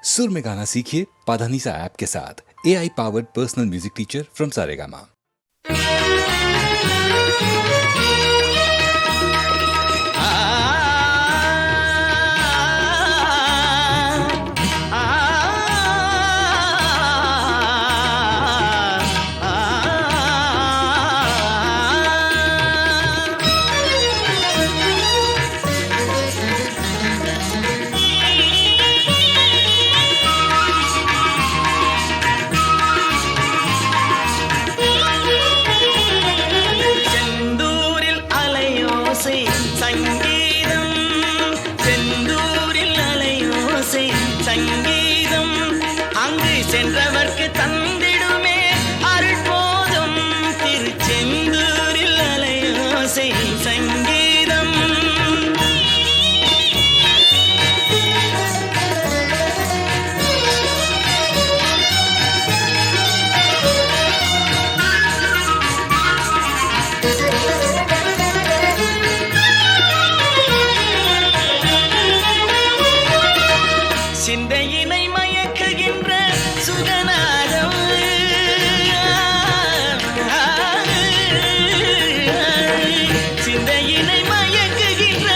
सुर में गाना सीखिए पाधानीसा ऐप के साथ। AI powered personal music teacher from Saregama. சென்றவர்க்கு தந்திடுமே அருள் போதும் திருச்செந்தூரில் அலையோசை சங்கீதம். சிந்தையினை மயக்குகின்ற சுகநாதம், சிந்தையினை மயக்குகின்ற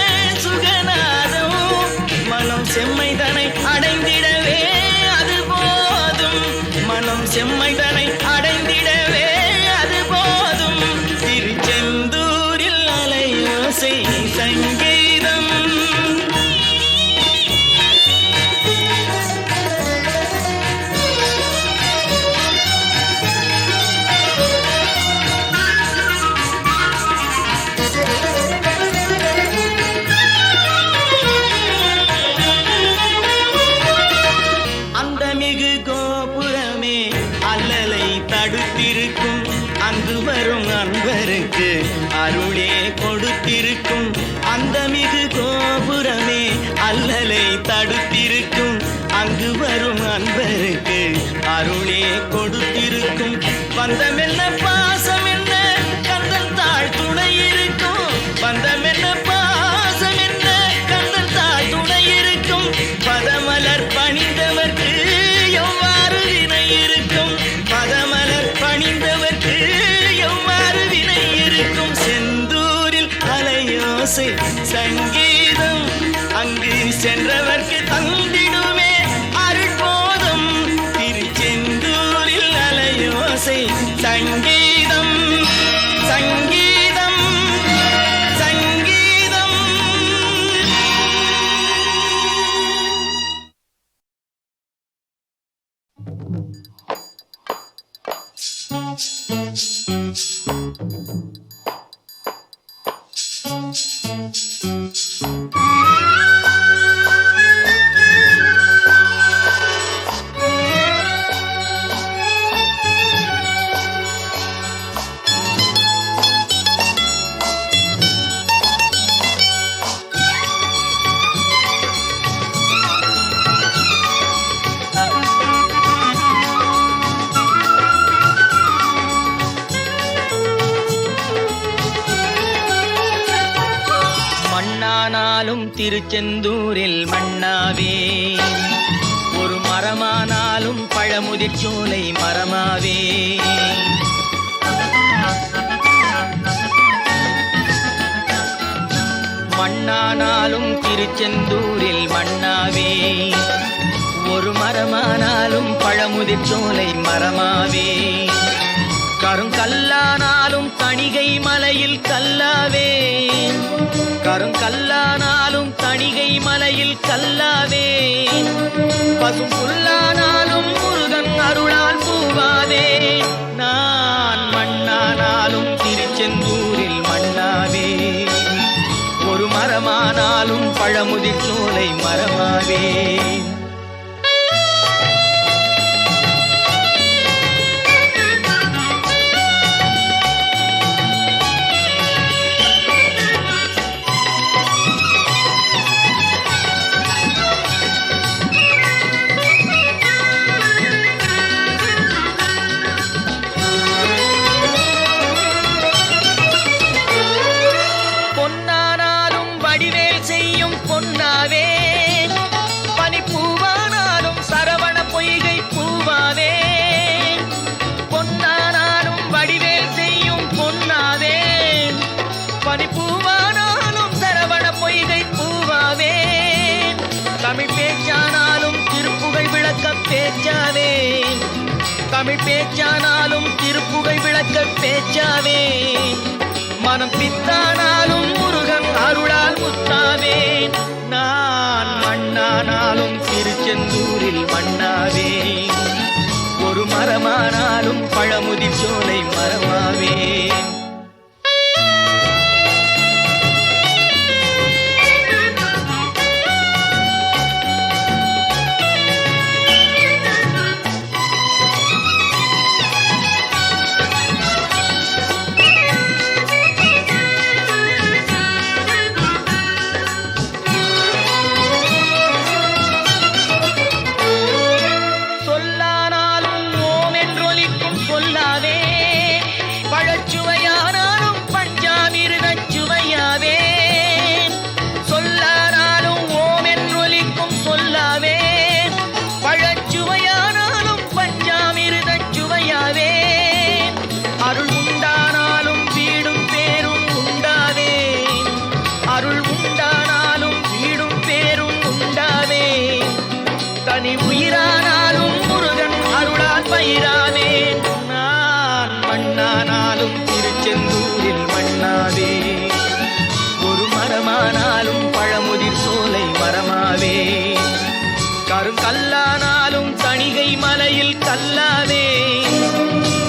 சுகநாதம், மனம் செம்மைதனை அடைந்திடவே அது போதும், மனம் செம்மைதனை அடைந்திடவே அது போதும், திருச்செந்தூரில் அலையோசை சங்கீதம். தடுத்திருக்கும் அங்கு வரும் அன்பருக்கு அருளே கொடுத்திருக்கும், அந்த மிகு கோபுரமே அல்லலை தடுத்திருக்கும், அங்கு வரும் அன்பருக்கு அருளே கொடுத்திருக்கும். பந்தமென்ன பாசம் என்ன கந்தன் தாழ் துணை இருக்கும், பந்தமென்ன பாசம் என்ன கந்தன் தாழ் துணை இருக்கும், பதமலர் பணிந்தவர்க்கு எவ்வாறு வினை இருக்கும், பதமலர் பணிந்தவர்க்கு எவ்வாறு வினை இருக்கும். செந்தூரில் அலையோசை சங்கீதம், அங்கு சென்றவர்க்கு தந்திடுமே அருள் போதும், திருச்செந்தூரில் அலையோசை சங்கீதம் சங்கீதம் சங்கீதம். மண்ணானாலும் திருச்செந்தூரில் மண்ணாவே, ஒரு மரமானாலும் பழமுதிர்ச்சோலை மரமாவே, மண்ணானாலும் திருச்செந்தூரில் மண்ணாவே, ஒரு மரமானாலும் பழமுதிர்ச்சோலை மரமாவே, கருங்கல்லானாலும் தணிகை மலையில் கல்லாவே, கருங்கல்லானாலும் தணிகை மலையில் கல்லாவே, பசும் புல்லானாலும் முருகன் அருளால் பூவாவே, நான் மண்ணானாலும் திருச்செந்தூரில் மண்ணாவே, ஒரு மரமானாலும் பழமுதிர்ச்சோலை மரமாவே. பொன்னானாலும் வடிவேல் செய்யும் பொன்னாவே, பனி தமிழ் பேச்சானாலும் திருப்புகழ் விளக்க பேச்சாவே மனம் பித்தானாலும் முருகன் அருளால் முத்தாவேன் நான் மண்ணானாலும் திருச்செந்தூரில் மண்ணாவேன் ஒரு மரமானாலும் பழமுதிர் சோலை மரமாவேன் தனி உயிரானாலும் முருகன் அருளால் பயிராவேன் நான் மண்ணானாலும் திருச்செந்தூரில் மண்ணாவே ஒரு மரமானாலும் பழமுதிர் சோலை மரமாவே கருங்கல்லானாலும் தணிகை மலையில் கல்லாவே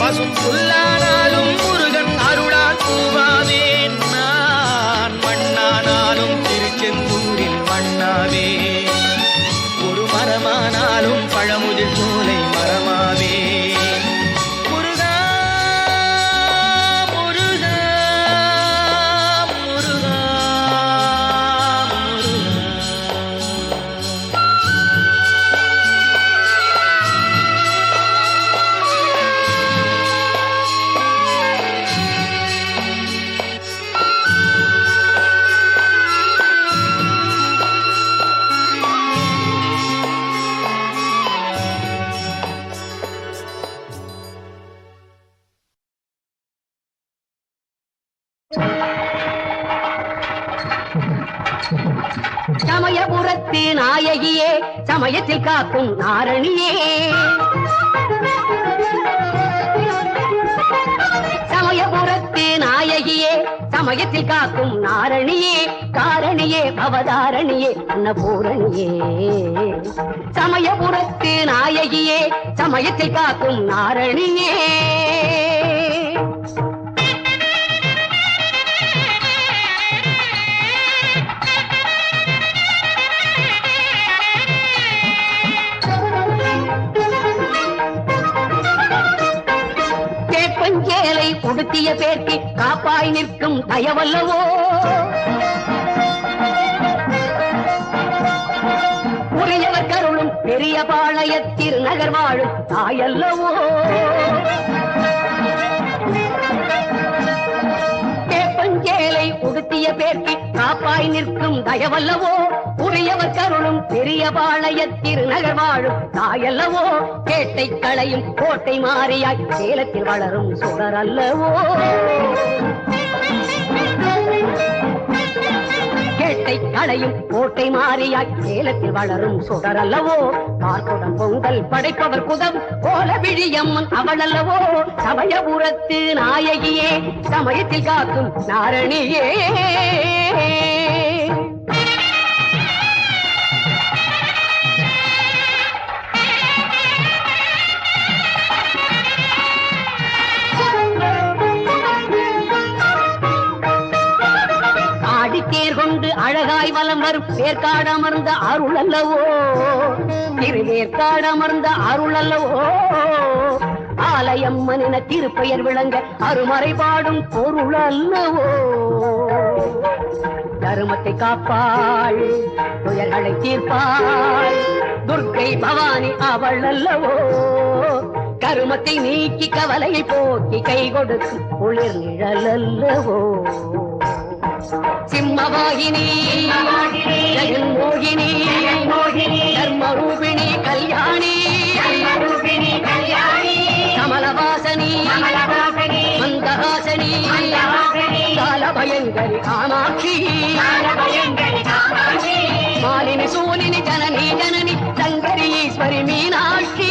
பசும் புல்லானாலும் முருகன் அருளால் பூவாவேன் நான் மண்ணானாலும் திருச்செந்தூரில் மண்ணாவே மரமானாலும் பழமுதிர் சோலை மரமாவே முருகா முருகா முருகா சமயபுரத்து நாயகியே சமயத்தில் காக்கும் நாரணியே சமயபுரத்து நாயகியே சமயத்தில் காக்கும் நாரணியே காரணியே அவதாரணியே அன்னபூரணியே சமயபுரத்து நாயகியே சமயத்தில் காக்கும் நாரணியே உடுத்திய பேர்க்கு காப்பாய் நிற்கும் தயவல்லவோ உரியவர் கருளும் பெரிய பாளையத்தில் நகர் வாழும் தாயல்லவோ கேப்பஞ்சேலை உடுத்திய பேர்க்கு காப்பாய் நிற்கும் தயவல்லவோ உரியவர் கருளும் பெரிய பாளையத்தில் நகர் வாழும் தாயல்லவோ கேட்டை களையும் கோட்டை மாறியாய் சேலத்தில் வளரும் சுடர் அல்லவோ கேட்டை களையும் கோட்டை மாறியாய் சேலத்தில் வளரும் சுடர் அல்லவோ பார்க்குடம் பொங்கல் படைப்பவர் குதம் கோல விழியம்மன் அவள் அல்லவோ சமயபுரத்து நாயகியே சமயத்தில் காக்கும் நாரணியே கொண்டு அழகாய் வலம் வரும் வேர்க்காடமர்ந்த அருள் அல்லவோ திருவேற்காடமர்ந்த அருள் அல்லவோ ஆலயம்மன் என திருப்பெயர் விளங்க அருமறை பாடும் பொருள் அல்லவோ தருமத்தை காப்பாள் துயர்களை தீர்ப்பாள் துர்க்கை பவானி அவள் அல்லவோ கருமத்தை நீக்கி கவலையை போக்கி கை கொடுக்கும் குளிர் நிழல் அல்லவோ சிம்மவாகினி ஜெகன்மோகினி தர்மரூபிணி கல்யாணி கமலவாசனி மந்தஹாசனி காலபயங்கரி காமாட்சி மாலினி சூலினி ஜனனி ஜனனி சங்கரி ஈஸ்வரி மீனாட்சி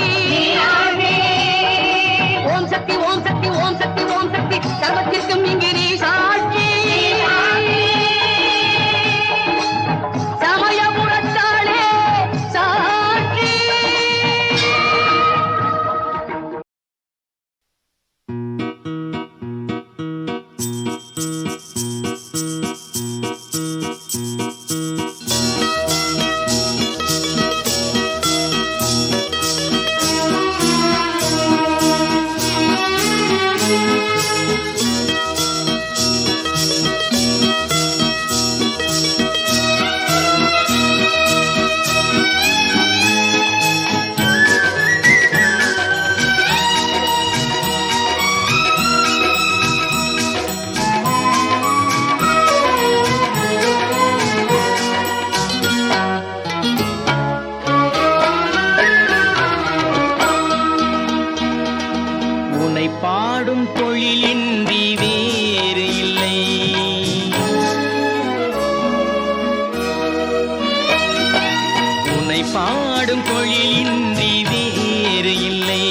தொழில் இன்றி வேறு இல்லை,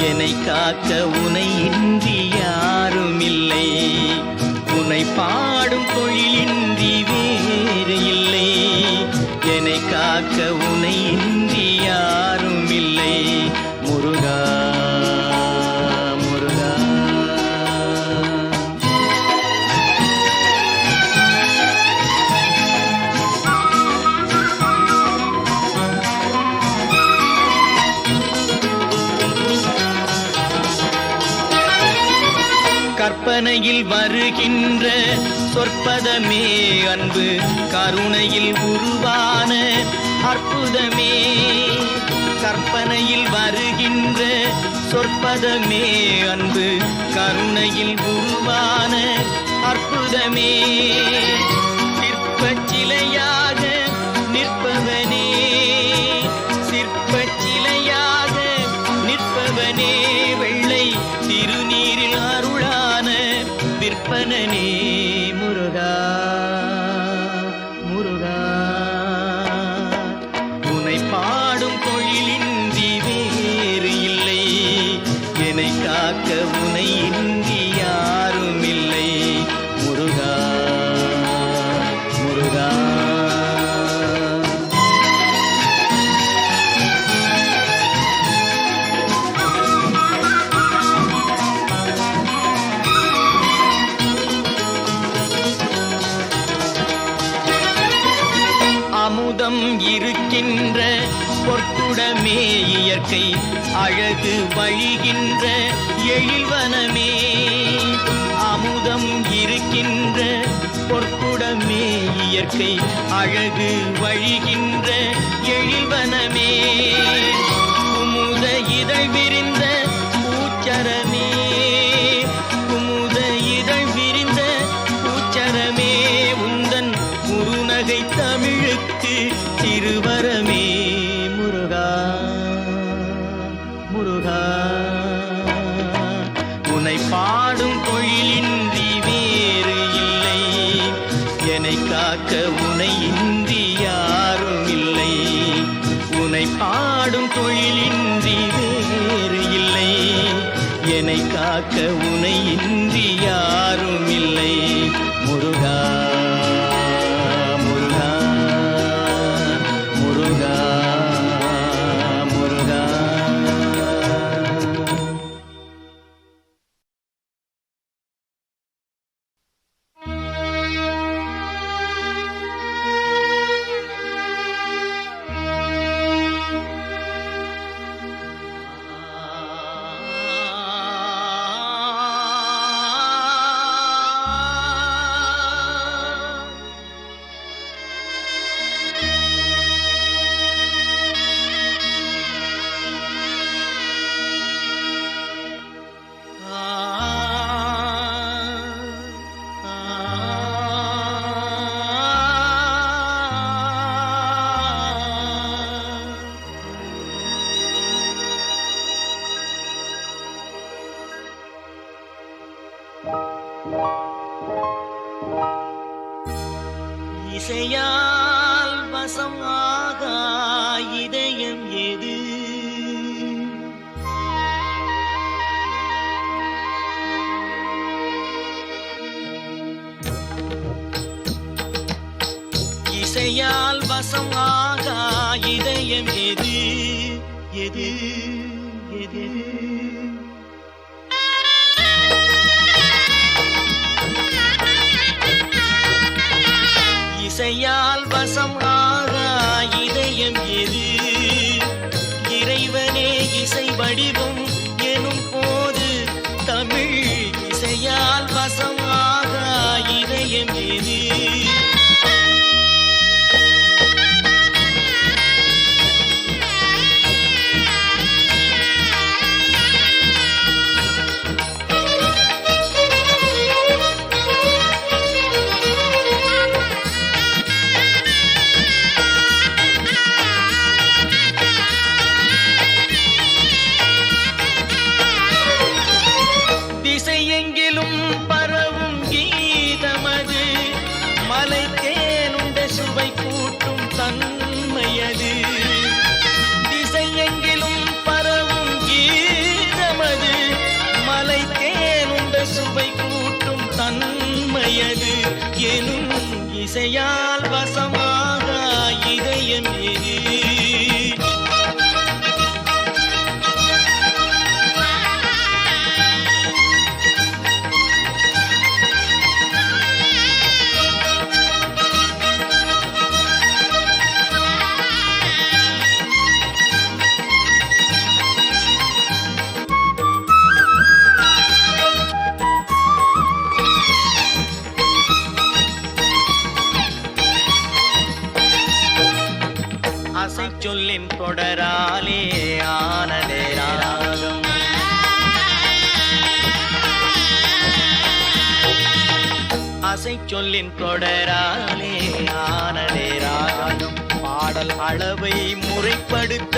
என்னை காக்க உனை இன்றி யாரும் இல்லை. உனை பாடும் தொழிலின்றி வேறு இல்லை, என்னை காக்க உனை இன்றி யாரும் இல்லை. முருகா முருகா. கற்பனையில் வருகின்ற சொற்பதமே அன்பு, கருணையில் உருவான அற்புதமே. கற்பனையில் வருகின்ற சொற்பதமே அன்பு, கருணையில் உருவான அற்புதமே. சிற்பச் சிலையாக நிற்பவனே, சிற்பச் சிலையாக நிற்பவனே, வெள்ளை திருநீரில் அருளான விற்பனனே. முருகா முருகா. உனை பாடும் தொழிலின்றி வேறு இல்லை, என்னை காக்க உனை இன்றி யாரும் இல்லை. முருகா முருகா. அமுதம் இருக்கின்ற பொற்குடமே இயற்கை, அழகு வழிகின்ற எழில்வனமே. அமுதம் இருக்கின்ற பொற்குடமே இயற்கை, அழகு வழிகின்ற எழில்வனமே. குமுத இதழ் விரிந்த பூச்சரமே, குமுத இதழ் விரிந்த பூச்சரமே. உந்தன் குறுநகை தமிழுக்கு திருவரமே. முருகா முருகா. உனை பாடும் தொழிலின்றி வேறு இல்லை, என்னை காக்க உனை இன்றி யாரும் இல்லை. உனை பாடும் தொழிலின்றி வேறு இல்லை, என்னை காக்க உனை இன்றி யாரும் இல்லை. முருகா முருகா முருகா முருகா. இசையால் வசமாக இதயம் எது, இசையால் வசமாக இதயம் எது எது எது. இசையால் வசம் ஆகா இதயம் எது, இறைவனே இசை வடிவம் எனும் போது தமிழ் இசையால் வசம் ஆகா இதயம் எது. இசையால் வசமாக இதயம் எது அசை சொல்லின் தொடராலே ஆனதே ராகம் அசை சொல்லின் தொடராலே ஆனதே ராகம் பாடல் அளவை முறைப்படுத்த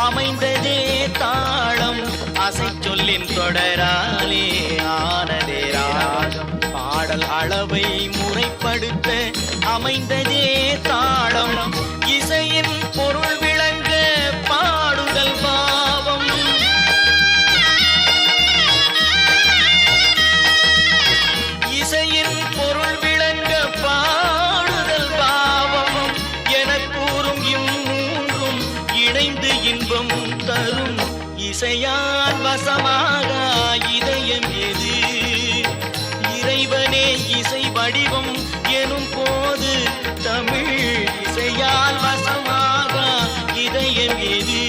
அமைந்ததே தாளம் அசை சொல்லின் தொடராலே ஆனதே ராகம் பாடல் அளவை முறைப்படுத்த அமைந்ததே தாளம் இசையின் பொருள் விளங்க பாடுதல் பாவம் இசையின் பொருள் விளங்க பாடுதல் பாவம் என கூறும் இம்மூன்றும் இணைந்து இன்பம் தரும் இசையால் வசமாக இதயம் எது இறைவனே இசை வடிவம் எனும் போது தமிழ் இசையால் வசமாக இதயம் எது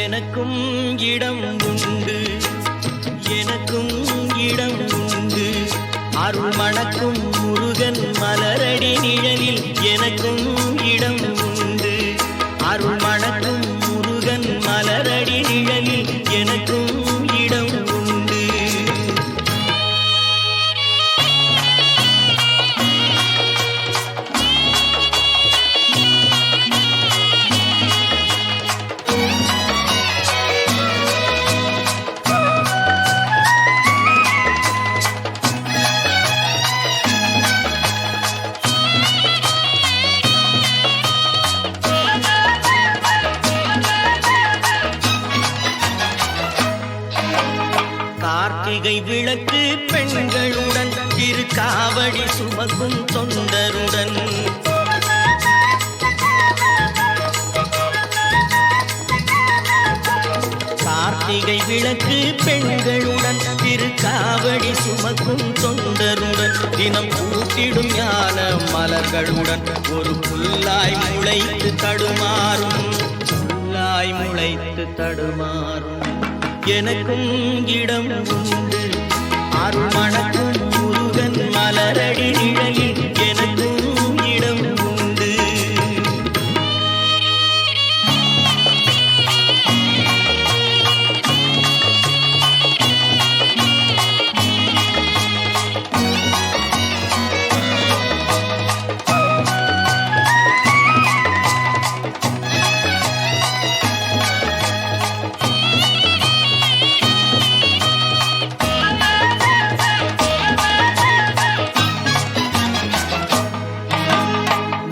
எனக்கும் இடம் உண்டு எனக்கும் இடம் உண்டு அருள் மணக்கும் முருகன் மலரடி நிழலில் எனக்கும் இடம் உண்டு அருள் மணக்கும் முருகன் மலரடி நிழலில் எனக்கும் இடம் உண்டு கார்த்திகை விளக்கு பெண்களுடன் திருக்காவடி சுமக்கும் தொண்டருடன் கார்த்திகை விளக்கு பெண்களுடன் திருக்காவடி சுமக்கும் தொண்டருடன் தினம் கூட்டிடும் ஞான மலர்களுடன் ஒரு புல்லாய் முளைத்து தடுமாறும் புல்லாய் முளைத்து தடுமாறும் எனக்கும் இடம் உண்டு அருள் மணக்கும் முருகன் மலரடி நிழலில் எனக்கும் இடம் உண்டு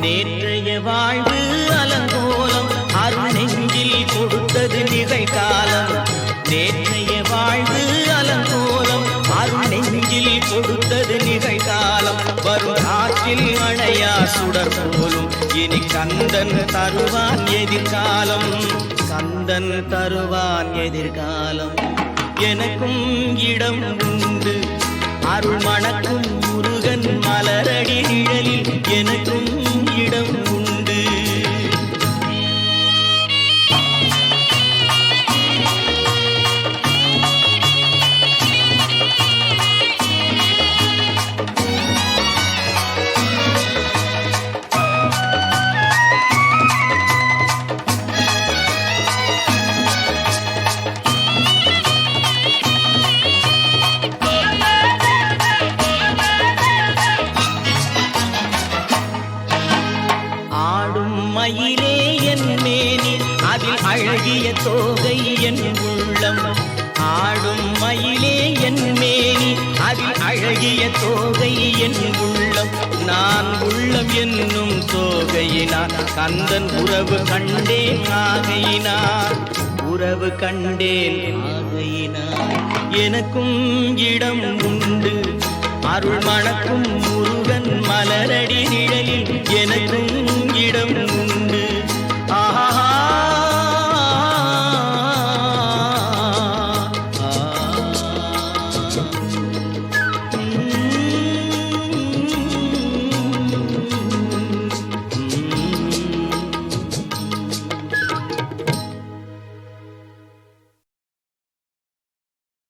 நேற்றைய வாழ்வு அலங்கோலம் அருள் நெஞ்சில் கொடுத்தது நிகழ்காலம் நேற்றைய வாழ்வு அலங்கோலம் அருள் நெஞ்சில் கொடுத்தது நிகழ்காலம் வரும் காற்றில் அணையா சுடர் போலும் இனி கந்தன் தருவான் எதிர்காலம் கந்தன் தருவான் எதிர்காலம் எனக்கும் இடம் உண்டு அருள் மணக்கும் முருகன் மலரடி நிழலில் எனக்கும் இடம் உண்டு. ஆடும் மயிலே என் மேனி அதில் அழகிய தோகை என் உள்ளம். ஆடும் மயிலே என் மேனி அதில் அழகிய தோகை என் உள்ளம். நான் உள்ளம் என்னும் தோகையினார் கந்தன் உறவு கண்டேன் ஆகையினார். உறவு கண்டேன் ஆகையினார் எனக்கும் இடம் உண்டு. அருள் மணக்கும் முருகன் மலரடி நிழலில் எனக்கும் இடம் உண்டு.